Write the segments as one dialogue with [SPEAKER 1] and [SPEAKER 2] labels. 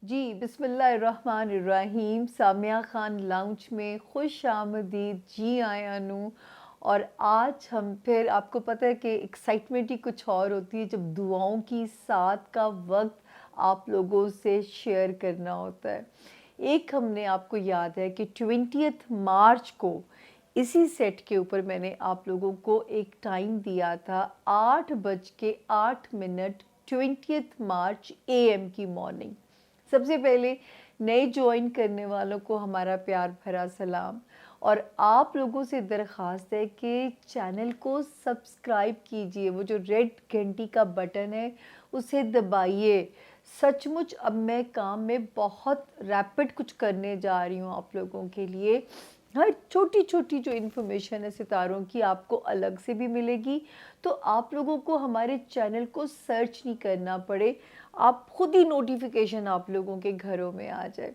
[SPEAKER 1] जी, बिस्मिल्लाहिर्रहमानिर्रहीम। सामिया खान लाउंज में खुश आमदीद। जी आया नू। और आज हम फिर, आपको पता है कि एक्साइटमेंट ही कुछ और होती है जब दुआओं की साथ का वक्त आप लोगों से शेयर करना होता है। एक हमने, आपको याद है कि 20 मार्च को इसी सेट के ऊपर मैंने आप लोगों को एक टाइम दिया था, 8:08, 20 मार्च AM की मॉर्निंग। सबसे पहले नए ज्वाइन करने वालों को हमारा प्यार भरा सलाम। और आप लोगों से दरख्वास्त है कि चैनल को सब्सक्राइब कीजिए, वो जो रेड घंटी का बटन है उसे दबाइए। सचमुच अब मैं काम में बहुत रैपिड कुछ करने जा रही हूँ आप लोगों के लिए। हर छोटी छोटी जो इन्फॉर्मेशन है सितारों की आपको अलग से भी मिलेगी, तो आप लोगों को हमारे चैनल को सर्च नहीं करना पड़े, आप खुद ही नोटिफिकेशन आप लोगों के घरों में आ जाए।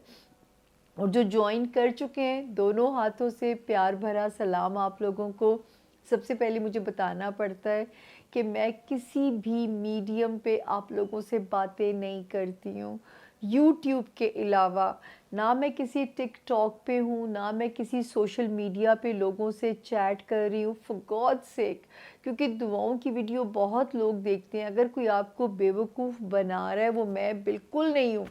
[SPEAKER 1] और जो ज्वाइन कर चुके हैं, दोनों हाथों से प्यार भरा सलाम आप लोगों को। सबसे पहले मुझे बताना पड़ता है कि मैं किसी भी मीडियम पे आप लोगों से बातें नहीं करती हूँ यूट्यूब के अलावा। ना मैं किसी टिकटॉक पे हूँ, ना मैं किसी सोशल मीडिया पे लोगों से चैट कर रही हूँ, फॉर गॉड सेक। क्योंकि दुआओं की वीडियो बहुत लोग देखते हैं, अगर कोई आपको बेवकूफ़ बना रहा है वो मैं बिल्कुल नहीं हूँ।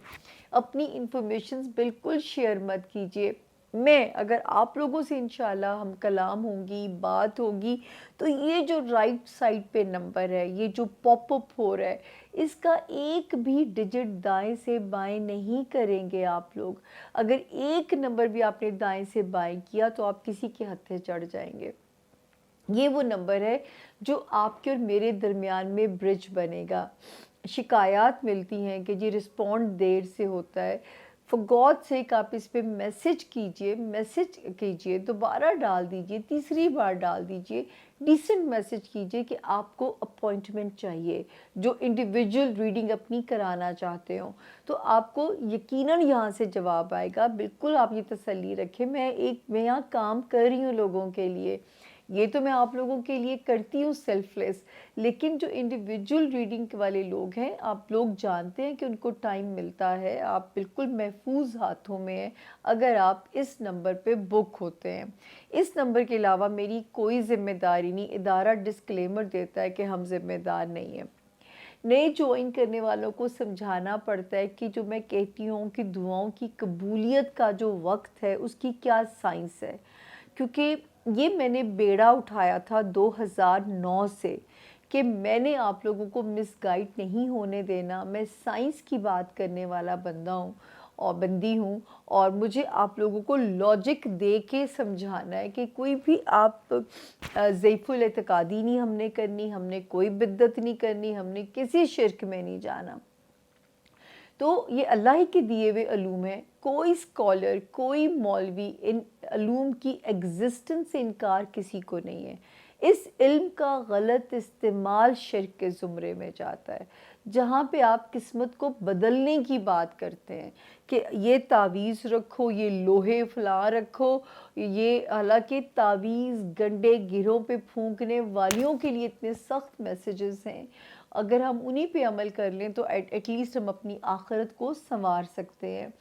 [SPEAKER 1] अपनी इंफॉर्मेशंस बिल्कुल शेयर मत कीजिए। मैं, अगर आप लोगों से इंशाल्लाह हम कलाम होंगी, बात होगी, तो ये जो राइट साइड पे नंबर है, ये जो पॉपअप हो रहा है, इसका एक भी डिजिट दाएं से बाएं नहीं करेंगे आप लोग। अगर एक नंबर भी आपने दाएं से बाएं किया तो आप किसी के हत्थे चढ़ जाएंगे। ये वो नंबर है जो आपके और मेरे दरमियान में ब्रिज बनेगा। शिकायत मिलती हैं कि जी रिस्पॉन्ड देर से होता है, फॉर गॉड सेक आप इस पे मैसेज कीजिए, दोबारा डाल दीजिए, तीसरी बार डाल दीजिए, डिसेंट मैसेज कीजिए कि आपको अपॉइंटमेंट चाहिए। जो इंडिविजुअल रीडिंग अपनी कराना चाहते हो तो आपको यकीनन यहाँ से जवाब आएगा, बिल्कुल आप ये तसल्ली रखें। मैं यहाँ काम कर रही हूँ लोगों के लिए, ये तो मैं आप लोगों के लिए करती हूँ सेल्फलेस। लेकिन जो इंडिविजुअल रीडिंग वाले लोग हैं, आप लोग जानते हैं कि उनको टाइम मिलता है, आप बिल्कुल महफूज हाथों में हैं अगर आप इस नंबर पे बुक होते हैं। इस नंबर के अलावा मेरी कोई जिम्मेदारी नहीं, इदारा डिस्क्लेमर देता है कि हम जिम्मेदार नहीं हैं। नए ज्वाइन करने वालों को समझाना पड़ता है कि जो मैं कहती हूँ कि दुआओं की कबूलियत का जो वक्त है उसकी क्या साइंस है। क्योंकि ये मैंने बेड़ा उठाया था 2009 से कि मैंने आप लोगों को मिसगाइड नहीं होने देना। मैं साइंस की बात करने वाला बंदा हूँ और बंदी हूँ, और मुझे आप लोगों को लॉजिक दे के समझाना है कि कोई भी आप ज़ईफ़ुल एतकादी नहीं हमने करनी, हमने कोई बिद्दत नहीं करनी, हमने किसी शिरक में नहीं जाना। तो ये अल्लाह ही के दिए हुए अलूम है। कोई स्कॉलर, कोई मौलवी इन अलूम की एग्जिस्टेंस से इनकार किसी को नहीं है। इस इल्म का गलत इस्तेमाल शिर्क के ज़ुमरे में जाता है, जहाँ पे आप किस्मत को बदलने की बात करते हैं कि ये तावीज़ रखो, ये लोहे फला रखो, ये, हालांकि तावीज़ गंडे गिरों पे फूंकने वालियों के लिए इतने सख्त मैसेजेस हैं। अगर हम उन्हीं पे अमल कर लें तो एटलीस्ट हम अपनी आखिरत को संवार सकते हैं।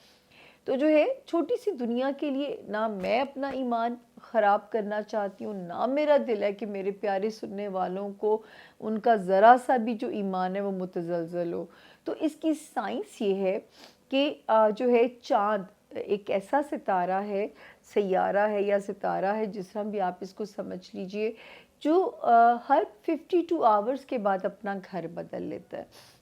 [SPEAKER 1] तो जो है, छोटी सी दुनिया के लिए ना मैं अपना ईमान ख़राब करना चाहती हूँ, ना मेरा दिल है कि मेरे प्यारे सुनने वालों को उनका ज़रा सा भी जो ईमान है वो मुतज़लज़ल हो। तो इसकी साइंस ये है कि जो है चाँद एक ऐसा सितारा है, सैयारा है या सितारा है, जिस तरह भी आप इसको समझ लीजिए, जो हर 52 आवर्स के बाद अपना घर बदल लेता है।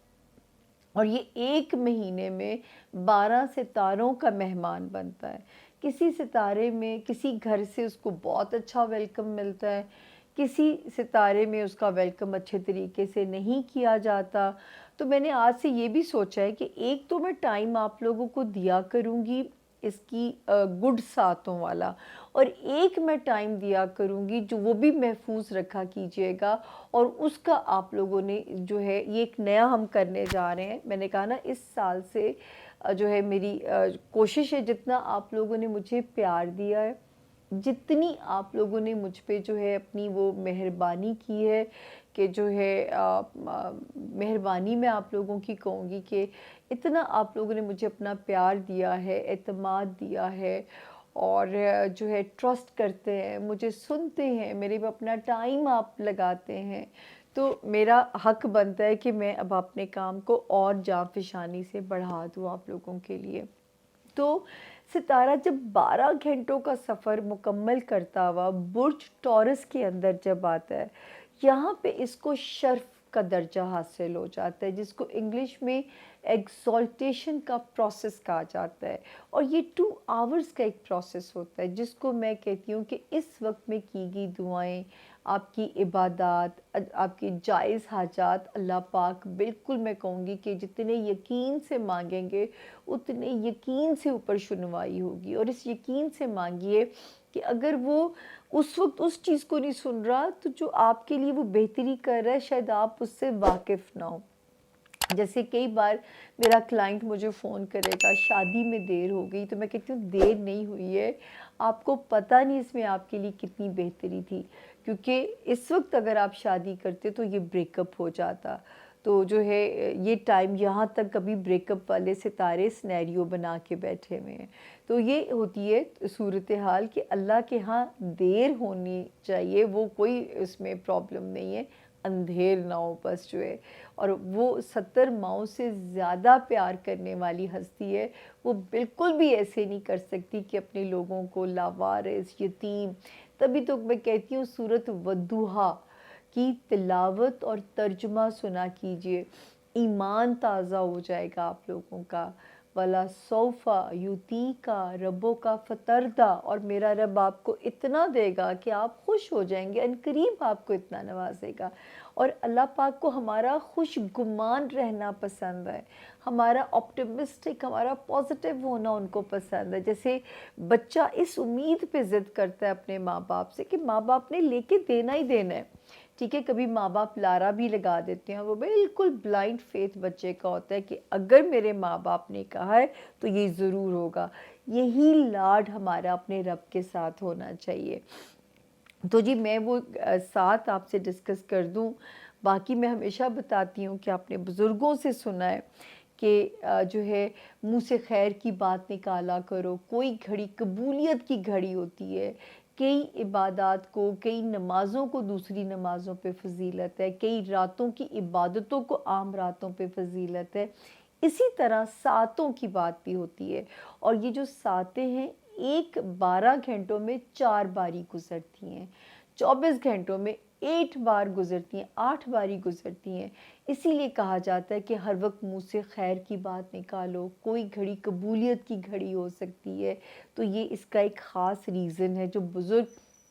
[SPEAKER 1] और ये एक महीने में 12 सितारों का मेहमान बनता है। किसी सितारे में, किसी घर से उसको बहुत अच्छा वेलकम मिलता है, किसी सितारे में उसका वेलकम अच्छे तरीके से नहीं किया जाता। तो मैंने आज से ये भी सोचा है कि एक तो मैं टाइम आप लोगों को दिया करूँगी इसकी गुड सातों वाला, और एक मैं टाइम दिया करूँगी जो वो भी महफूज रखा कीजिएगा। और उसका आप लोगों ने जो है, ये एक नया हम करने जा रहे हैं। मैंने कहा ना, इस साल से जो है मेरी कोशिश है, जितना आप लोगों ने मुझे प्यार दिया है, जितनी आप लोगों ने मुझ पे जो है अपनी वो मेहरबानी की है کہ جو ہے مہربانی میں آپ لوگوں کی کہوں گی کہ اتنا آپ لوگوں نے مجھے اپنا پیار دیا ہے، اعتماد دیا ہے، اور جو ہے ٹرسٹ کرتے ہیں، مجھے سنتے ہیں، میرے پہ اپنا ٹائم آپ لگاتے ہیں، تو میرا حق بنتا ہے کہ میں اب اپنے کام کو اور جاں فشانی سے بڑھا دوں آپ لوگوں کے لیے۔ تو ستارہ جب 12 گھنٹوں کا سفر مکمل کرتا ہوا برج ٹورس کے اندر جب آتا ہے، یہاں پہ اس کو شرف کا درجہ حاصل ہو جاتا ہے، جس کو انگلش میں ایگزالٹیشن کا پروسیس کہا جاتا ہے، اور یہ 2 آورز کا ایک پروسیس ہوتا ہے، جس کو میں کہتی ہوں کہ اس وقت میں کی گئی دعائیں، آپ کی عبادات، آپ کی جائز حاجات، اللہ پاک بالکل میں کہوں گی کہ جتنے یقین سے مانگیں گے اتنے یقین سے اوپر سنوائی ہوگی، اور اس یقین سے مانگیے کہ اگر وہ اس وقت اس چیز کو نہیں سن رہا تو جو آپ کے لیے وہ بہتری کر رہا ہے شاید آپ اس سے واقف نہ ہو۔ جیسے کئی بار میرا کلائنٹ مجھے فون کرے گا شادی میں دیر ہو گئی، تو میں کہتی ہوں دیر نہیں ہوئی ہے، آپ کو پتہ نہیں اس میں آپ کے لیے کتنی بہتری تھی، کیونکہ اس وقت اگر آپ شادی کرتے تو یہ بریک اپ ہو جاتا، تو جو ہے یہ ٹائم یہاں تک کبھی بریک اپ والے ستارے سنیریو بنا کے بیٹھے ہوئے ہیں۔ تو یہ ہوتی ہے صورتحال کہ اللہ کے ہاں دیر ہونی چاہیے، وہ کوئی اس میں پرابلم نہیں ہے، اندھیر نہ ہو بس جو ہے۔ اور وہ 70 ماؤں سے زیادہ پیار کرنے والی ہستی ہے، وہ بالکل بھی ایسے نہیں کر سکتی کہ اپنے لوگوں کو لاوارث، یتیم، تبھی تو میں کہتی ہوں سورۃ والضحیٰ کی تلاوت اور ترجمہ سنا کیجئے، ایمان تازہ ہو جائے گا آپ لوگوں کا۔ وَلَا سَوْفَ يُعْطِيكَ رَبُّكَ فَتَرْضَىٰ، اور میرا رب آپ کو اتنا دے گا کہ آپ خوش ہو جائیں گے، عنقریب آپ کو اتنا نوازے گا۔ اور اللہ پاک کو ہمارا خوش گمان رہنا پسند ہے، ہمارا آپٹیمسٹک، ہمارا پازیٹیو ہونا ان کو پسند ہے۔ جیسے بچہ اس امید پہ ضد کرتا ہے اپنے ماں باپ سے کہ ماں باپ نے لے کے دینا ہی دینا ہے، ٹھیک ہے، کبھی ماں باپ لارا بھی لگا دیتے ہیں، وہ بالکل بلائنڈ فیتھ بچے کا ہوتا ہے کہ اگر میرے ماں باپ نے کہا ہے تو یہ ضرور ہوگا۔ یہی لاڈ ہمارا اپنے رب کے ساتھ ہونا چاہیے۔ تو جی میں وہ ساتھ آپ سے ڈسکس کر دوں، باقی میں ہمیشہ بتاتی ہوں کہ آپ نے بزرگوں سے سنا ہے کہ جو ہے منہ سے خیر کی بات نکالا کرو، کوئی گھڑی قبولیت کی گھڑی ہوتی ہے، کئی عبادات کو، کئی نمازوں کو دوسری نمازوں پہ فضیلت ہے، کئی راتوں کی عبادتوں کو عام راتوں پہ فضیلت ہے، اسی طرح ساتوں کی بات بھی ہوتی ہے، اور یہ جو ساتیں ہیں ایک 12 گھنٹوں میں 4 باری گزرتی ہیں، 24 گھنٹوں میں 8 بار گزرتی ہیں، 8 باری گزرتی ہیں۔ اسی لیے کہا جاتا ہے کہ ہر وقت منہ سے خیر کی بات نکالو، کوئی گھڑی قبولیت کی گھڑی ہو سکتی ہے، تو یہ اس کا ایک خاص ریزن ہے۔ جو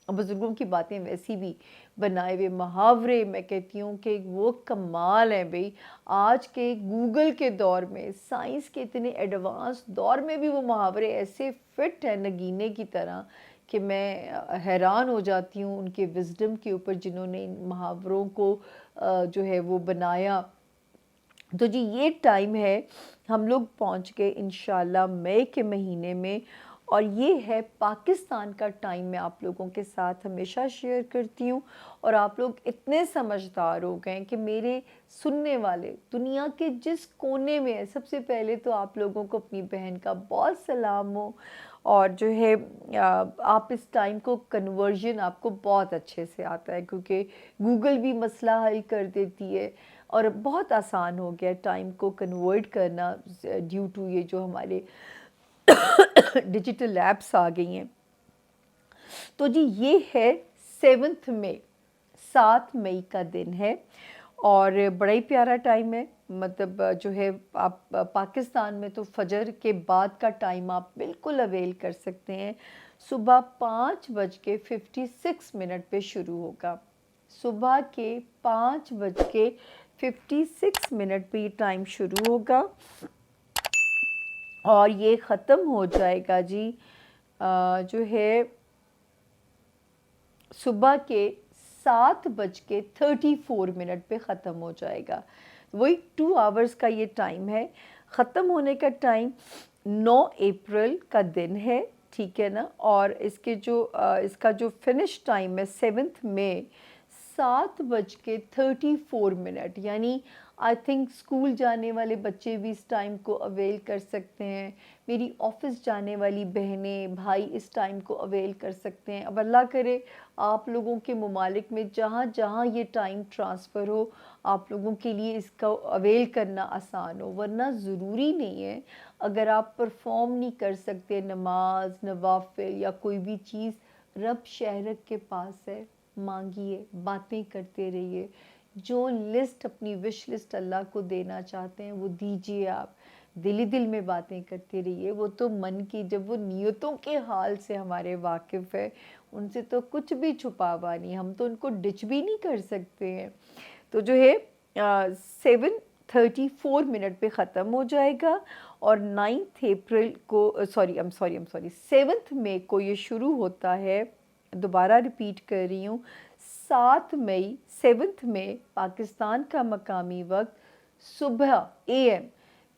[SPEAKER 1] بزرگوں کی باتیں ویسی بھی بنائے ہوئے محاورے، میں کہتی ہوں کہ وہ کمال ہیں بھئی، آج کے گوگل کے دور میں، سائنس کے اتنے ایڈوانس دور میں بھی وہ محاورے ایسے فٹ ہیں نگینے کی طرح کہ میں حیران ہو جاتی ہوں ان کے وزڈم کے اوپر، جنہوں نے ان محاوروں کو جو ہے وہ بنایا۔ تو جی یہ ٹائم ہے، ہم لوگ پہنچ گئے انشاءاللہ مئی کے مہینے میں، اور یہ ہے پاکستان کا ٹائم، میں آپ لوگوں کے ساتھ ہمیشہ شیئر کرتی ہوں، اور آپ لوگ اتنے سمجھدار ہو گئے کہ میرے سننے والے دنیا کے جس کونے میں ہیں، سب سے پہلے تو آپ لوگوں کو اپنی بہن کا بہت سلام ہو، اور جو ہے آپ اس ٹائم کو کنورژن آپ کو بہت اچھے سے آتا ہے، کیونکہ گوگل بھی مسئلہ حل کر دیتی ہے، اور بہت آسان ہو گیا ٹائم کو کنورٹ کرنا ڈیو ٹو یہ جو ہمارے ڈیجیٹل ایپس آ گئی ہیں۔ تو جی یہ ہے 7 مئی، 7 مئی کا دن ہے، اور بڑا ہی پیارا ٹائم ہے، مطلب جو ہے آپ پاکستان میں تو فجر کے بعد کا ٹائم آپ بالکل اویل کر سکتے ہیں، صبح 5:56 پہ شروع ہوگا، صبح کے 5:56 پہ یہ ٹائم شروع ہوگا، اور یہ ختم ہو جائے گا جی جو ہے صبح کے 7:34 پہ ختم ہو جائے گا۔ وہی 2 آورز کا یہ ٹائم ہے، ختم ہونے کا ٹائم 9 اپریل کا دن ہے، ٹھیک ہے نا، اور اس کا جو فنش ٹائم ہے 7 مئی، 7:34, यानी आई थिंक स्कूल जाने वाले बच्चे भी इस टाइम को अवेल कर सकते हैं, मेरी ऑफिस जाने वाली बहनें भाई इस टाइम को अवेल कर सकते हैं। अब अल्लाह करे आप लोगों के ममालिक में जहाँ जहाँ ये टाइम ट्रांसफ़र हो, आप लोगों के लिए इसका अवेल करना आसान हो, वरना ज़रूरी नहीं है अगर आप परफॉर्म नहीं कर सकते नमाज नवाफिल या कोई भी चीज़, रब शहरक के पास है, मांगिए, बातें करते रहिए, जो लिस्ट अपनी विश लिस्ट अल्लाह को देना चाहते हैं वो दीजिए। आप दिल ही दिल में बातें करते रहिए, वो तो मन की, जब वो नियतों के हाल से हमारे वाकिफ़ है, उनसे तो कुछ भी छुपावा नहीं, हम तो उनको डिच भी नहीं कर सकते हैं। तो जो है 7:34 पे ख़त्म हो जाएगा और 9 अप्रैल को सॉरी 7 मई को ये शुरू होता है। दोबारा रिपीट कर रही हूँ, 7 मई पाकिस्तान का मकामी वक्त सुबह AM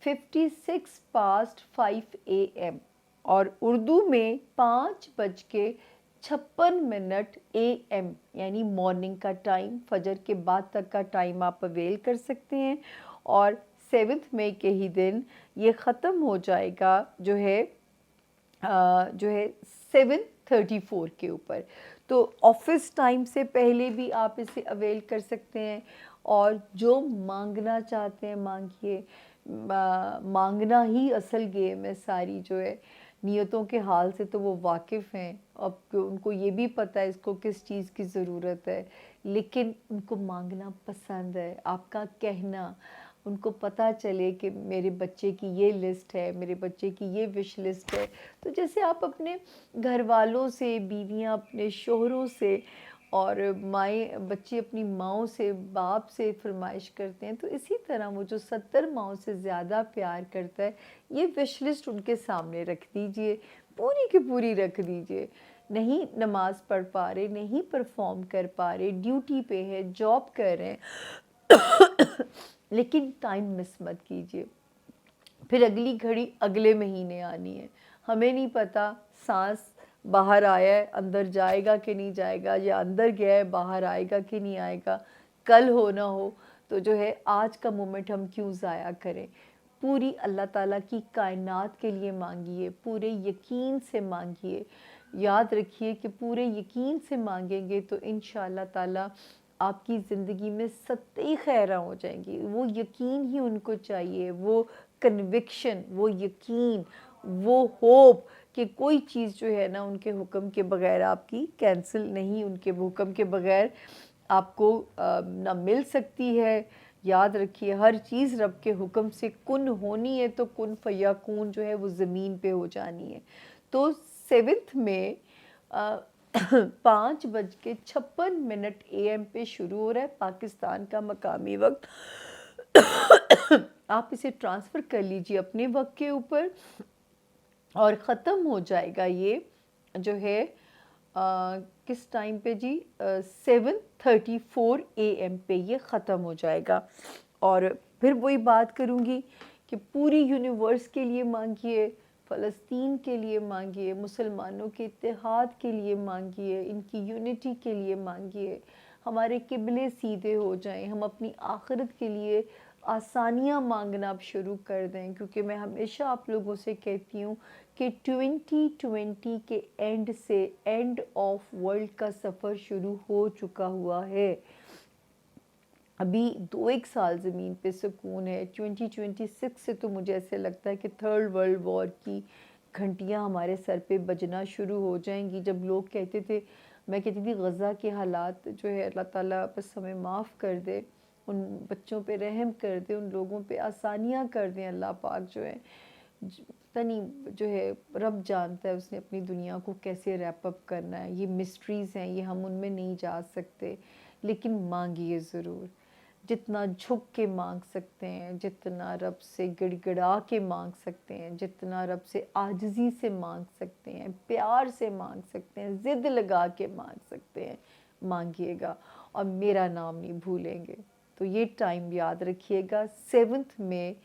[SPEAKER 1] 5:56 AM और उर्दू में 5:56 AM, यानी मॉर्निंग का टाइम, फजर के बाद तक का टाइम आप अवेल कर सकते हैं। और 7 मई के ही दिन ये ख़त्म हो जाएगा जो है 7:34 के ऊपर। तो ऑफिस टाइम से पहले भी आप इसे अवेल कर सकते हैं और जो मांगना चाहते हैं मांगिए। मांगना ही असल गेम है सारी, जो है नियतों के हाल से तो वो वाकिफ़ हैं, अब उनको ये भी पता है इसको किस चीज़ की ज़रूरत है, लेकिन उनको मांगना पसंद है। आपका कहना उनको पता चले कि मेरे बच्चे की ये लिस्ट है, मेरे बच्चे की ये विश लिस्ट है। तो जैसे आप अपने घर वालों से, बीवियां अपने शोहरों से और माएँ बच्चे अपनी माँओं से, बाप से फरमाइश करते हैं, तो इसी तरह वो जो 70 माँओं से ज़्यादा प्यार करता है, ये विश लिस्ट उनके सामने रख दीजिए, पूरी की पूरी रख दीजिए। नहीं नमाज़ पढ़ पा रहे, नहीं परफॉर्म कर पा रहे, ड्यूटी पे है, जॉब कर रहे हैं, लेकिन टाइम मिस मत कीजिए। फिर अगली घड़ी अगले महीने आनी है, हमें नहीं पता सांस बाहर आया है अंदर जाएगा कि नहीं जाएगा, या अंदर गया है बाहर आएगा कि नहीं आएगा, कल हो ना हो। तो जो है आज का मोमेंट हम क्यों ज़ाया करें। पूरी अल्लाह ताला की कायनात के लिए मांगिए, पूरे यकीन से मांगिए। याद रखिए कि पूरे यकीन से मांगेंगे तो इंशाअल्लाह ताला आपकी ज़िंदगी में सत्ते खैरा हो जाएंगी। वो यकीन ही उनको चाहिए, वो कन्विक्शन, वो यकीन, वो होप कि कोई चीज़ जो है ना उनके हुक्म के बगैर आपकी कैंसिल नहीं, उनके हुक्म के बगैर आपको ना मिल सकती है। याद रखिए हर चीज़ रब के हुक्म से कुन होनी है, तो कुन फयाकून जो है वो ज़मीन पे हो जानी है। तो 7 में 5:56 AM पे शुरू हो रहा है पाकिस्तान का मकामी वक्त। आप इसे ट्रांसफ़र कर लीजिए अपने वक्त के ऊपर और ख़त्म हो जाएगा ये जो है किस टाइम पे जी, 7:34 AM पे ये ख़त्म हो जाएगा। और फिर वही बात करूँगी कि पूरी यूनिवर्स के लिए मांगिए, फ़लस्तीन के लिए मांगिए, मुसलमानों के इत्तेहाद के लिए मांगिए, इनकी यूनिटी के लिए मांगिए, हमारे किबले सीधे हो जाएं, हम अपनी आखिरत के लिए आसानियाँ मांगना अब शुरू कर दें। क्योंकि मैं हमेशा आप लोगों से कहती हूँ कि 2020 के एंड से एंड ऑफ वर्ल्ड का सफ़र शुरू हो चुका हुआ है। अभी 2-1 साल ज़मीन पे सुकून है, 2026 से तो मुझे ऐसे लगता है कि थर्ड वर्ल्ड वॉर की घंटियां हमारे सर पे बजना शुरू हो जाएंगी। जब लोग कहते थे, मैं कहती थी गज़ा के हालात जो है अल्लाह ताला बस हमें माफ़ कर दे, उन बच्चों पे रहम कर दे, उन लोगों पे आसानियाँ कर दें, अल्लाह पाक जो है पता नहीं जो है रब जानता है उसने अपनी दुनिया को कैसे रैप अप करना है। ये मिस्ट्रीज़ हैं, ये हम उनमें नहीं जा सकते, लेकिन मांगिए ज़रूर, जितना झुक के मांग सकते हैं, जितना रब से गिड़गिड़ा के मांग सकते हैं, जितना रब से आजिज़ी से मांग सकते हैं, प्यार से मांग सकते हैं, ज़िद लगा के मांग सकते हैं, मांगिएगा और मेरा नाम नहीं भूलेंगे। तो ये टाइम याद रखिएगा, 7 में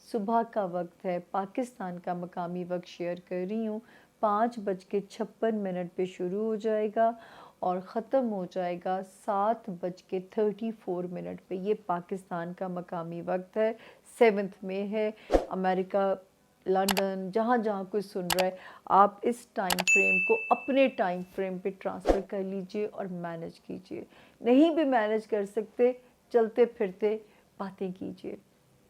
[SPEAKER 1] सुबह का वक्त है, पाकिस्तान का मकामी वक्त शेयर कर रही हूँ, 5:56 पे शुरू हो जाएगा اور ختم ہو جائے گا 7:34 پہ. یہ پاکستان کا مقامی وقت ہے، 7 مئی ہے. امریکہ، لندن، جہاں جہاں کوئی سن رہا ہے، آپ اس ٹائم فریم کو اپنے ٹائم فریم پہ ٹرانسفر کر لیجئے اور مینج کیجئے. نہیں بھی مینج کر سکتے، چلتے پھرتے باتیں کیجئے،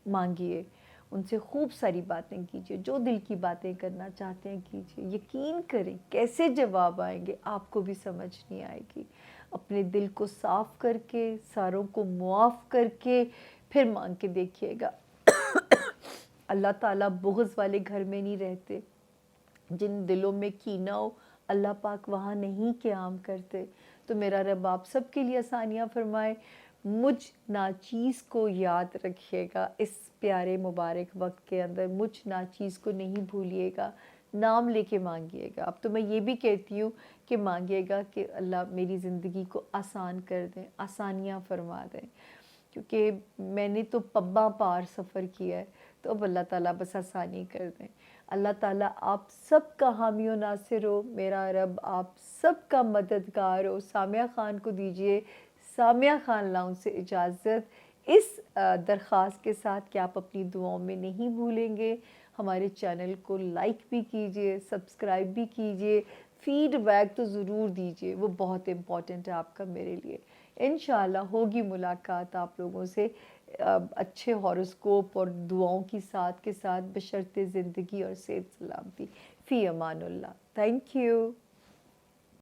[SPEAKER 1] مانگیے ان سے، خوب ساری باتیں کیجئے، جو دل کی باتیں کرنا چاہتے ہیں کیجئے. یقین کریں کیسے جواب آئیں گے آپ کو بھی سمجھ نہیں آئے گی. اپنے دل کو صاف کر کے، ساروں کو معاف کر کے پھر مانگ کے دیکھیے گا. اللہ تعالیٰ بغض والے گھر میں نہیں رہتے. جن دلوں میں کینہ ہو اللہ پاک وہاں نہیں قیام کرتے. تو میرا رب آپ سب کے لیے آسانیاں فرمائے. مجھ ناچیز کو یاد رکھیے گا اس پیارے مبارک وقت کے اندر، مجھ ناچیز کو نہیں بھولیے گا. نام لے کے مانگیے گا. اب تو میں یہ بھی کہتی ہوں کہ مانگیے گا کہ اللہ میری زندگی کو آسان کر دیں، آسانیاں فرما دیں، کیونکہ میں نے تو پباں پار سفر کیا ہے. تو اب اللہ تعالیٰ بس آسانی کر دیں. اللہ تعالیٰ آپ سب کا حامی و ناصر ہو. میرا رب آپ سب کا مددگار ہو. سامیہ خان کو دیجئے، سامیہ خان لاؤنج سے اجازت، اس درخواست کے ساتھ کہ آپ اپنی دعاؤں میں نہیں بھولیں گے. ہمارے چینل کو لائک بھی کیجئے، سبسکرائب بھی کیجئے، فیڈ بیک تو ضرور دیجئے، وہ بہت امپورٹنٹ ہے آپ کا میرے لیے. انشاءاللہ ہوگی ملاقات آپ لوگوں سے اچھے ہاروسکوپ اور دعاؤں کی ساتھ کے ساتھ، بشرط زندگی اور صحت سلامتی. فی امان اللہ. Thank you.